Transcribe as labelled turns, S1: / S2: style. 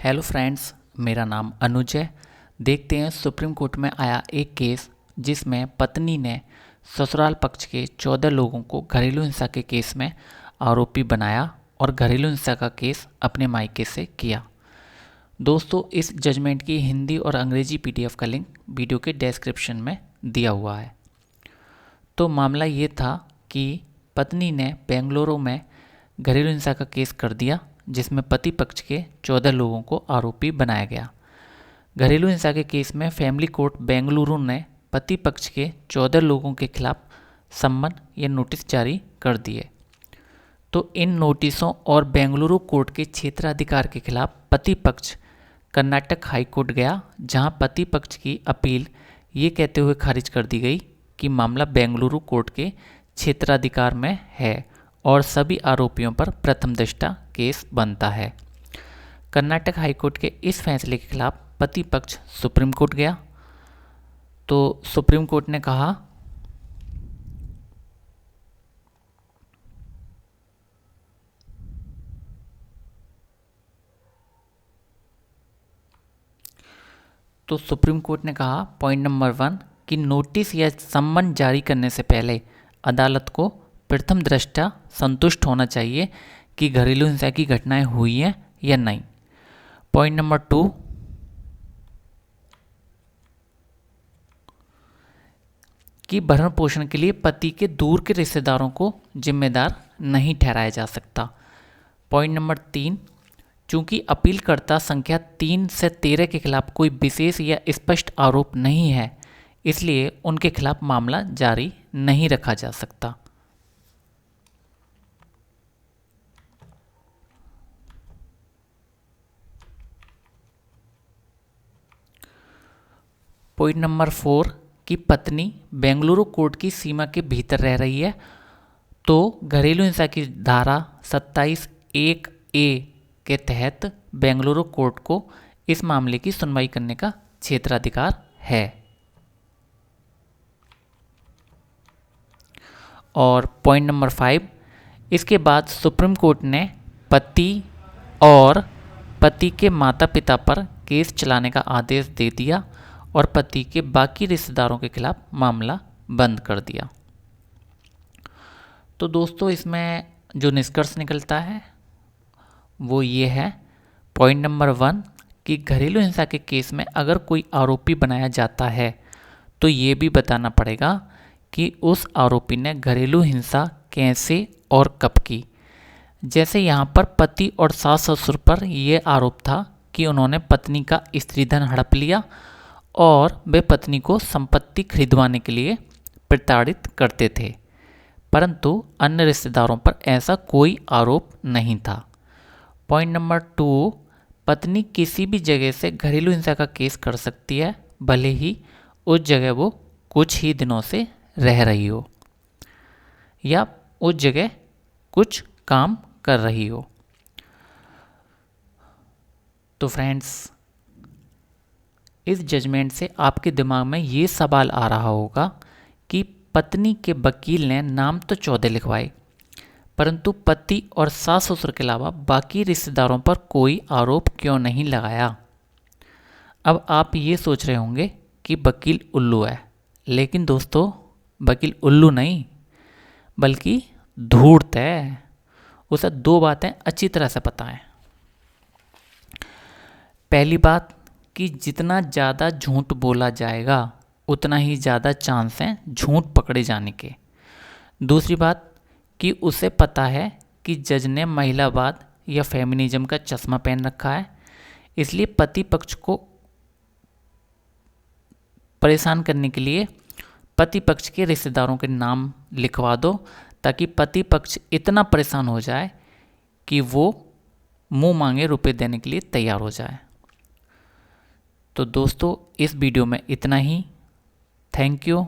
S1: Hello friends, मेरा नाम अनुज है। देखते हैं सुप्रीम कोर्ट में आया एक केस जिसमें पत्नी ने ससुराल पक्ष के 14 लोगों को घरेलू हिंसा के केस में आरोपी बनाया और घरेलू हिंसा का केस अपने मायके से किया। दोस्तों, इस जजमेंट की हिंदी और अंग्रेजी पीडीएफ का लिंक वीडियो के डिस्क्रिप्शन में दिया हुआ है। तो मामला ये था कि पत्नी ने बेंगलुरु में घरेलू हिंसा का केस कर दिया जिसमें पति पक्ष के 14 लोगों को आरोपी बनाया गया। घरेलू हिंसा के केस में फैमिली कोर्ट बेंगलुरु ने पति पक्ष के 14 लोगों के खिलाफ सम्मन या नोटिस जारी कर दिए। तो इन नोटिसों और बेंगलुरु कोर्ट के क्षेत्राधिकार के खिलाफ पति पक्ष कर्नाटक हाई कोर्ट गया, जहां पति पक्ष की अपील ये कहते हुए खारिज कर दी गई कि मामला बेंगलुरु कोर्ट के क्षेत्राधिकार में है और सभी आरोपियों पर प्रथम दृष्टया केस बनता है। कर्नाटक हाईकोर्ट के इस फैसले के खिलाफ पति पक्ष सुप्रीम कोर्ट गया। तो सुप्रीम कोर्ट ने कहा पॉइंट नंबर 1 कि नोटिस या सम्मन जारी करने से पहले अदालत को प्रथम दृष्टया संतुष्ट होना चाहिए कि घरेलू हिंसा की घटनाएं हुई हैं या नहीं। पॉइंट नंबर 2 कि भरण पोषण के लिए पति के दूर के रिश्तेदारों को जिम्मेदार नहीं ठहराया जा सकता। पॉइंट नंबर 3 चूंकि अपीलकर्ता संख्या 3 से 13 के खिलाफ कोई विशेष या स्पष्ट आरोप नहीं है, इसलिए उनके खिलाफ मामला जारी नहीं रखा जा सकता। पॉइंट नंबर 4 कि पत्नी बेंगलुरु कोर्ट की सीमा के भीतर रह रही है, तो घरेलू हिंसा की धारा 27(1)(a) के तहत बेंगलुरु कोर्ट को इस मामले की सुनवाई करने का क्षेत्राधिकार है। और पॉइंट नंबर 5 इसके बाद सुप्रीम कोर्ट ने पति और पति के माता पिता पर केस चलाने का आदेश दे दिया और पति के बाकी रिश्तेदारों के खिलाफ मामला बंद कर दिया। तो दोस्तों, इसमें जो निष्कर्ष निकलता है वो ये है। पॉइंट नंबर 1 कि घरेलू हिंसा के केस में अगर कोई आरोपी बनाया जाता है तो ये भी बताना पड़ेगा कि उस आरोपी ने घरेलू हिंसा कैसे और कब की। जैसे यहाँ पर पति और सास ससुर पर यह आरोप था कि उन्होंने पत्नी का स्त्रीधन हड़प लिया और वे पत्नी को संपत्ति खरीदवाने के लिए प्रताड़ित करते थे, परंतु अन्य रिश्तेदारों पर ऐसा कोई आरोप नहीं था। पॉइंट नंबर 2 पत्नी किसी भी जगह से घरेलू हिंसा का केस कर सकती है, भले ही उस जगह वो कुछ ही दिनों से रह रही हो या उस जगह कुछ काम कर रही हो। तो फ्रेंड्स, इस जजमेंट से आपके दिमाग में ये सवाल आ रहा होगा कि पत्नी के वकील ने नाम तो 14 लिखवाए, परंतु पति और सास ससुर के अलावा बाकी रिश्तेदारों पर कोई आरोप क्यों नहीं लगाया। अब आप ये सोच रहे होंगे कि वकील उल्लू है, लेकिन दोस्तों, वकील उल्लू नहीं बल्कि धूर्त है। उसे 2 बातें अच्छी तरह से पता है। पहली बात कि जितना ज़्यादा झूठ बोला जाएगा उतना ही ज़्यादा चांस हैं झूठ पकड़े जाने के। दूसरी बात कि उसे पता है कि जज ने महिलावाद या फेमिनिज्म का चश्मा पहन रखा है, इसलिए पति पक्ष को परेशान करने के लिए पति पक्ष के रिश्तेदारों के नाम लिखवा दो, ताकि पति पक्ष इतना परेशान हो जाए कि वो मुंह मांगे रुपए देने के लिए तैयार हो जाए। तो दोस्तों, इस वीडियो में इतना ही। Thank you.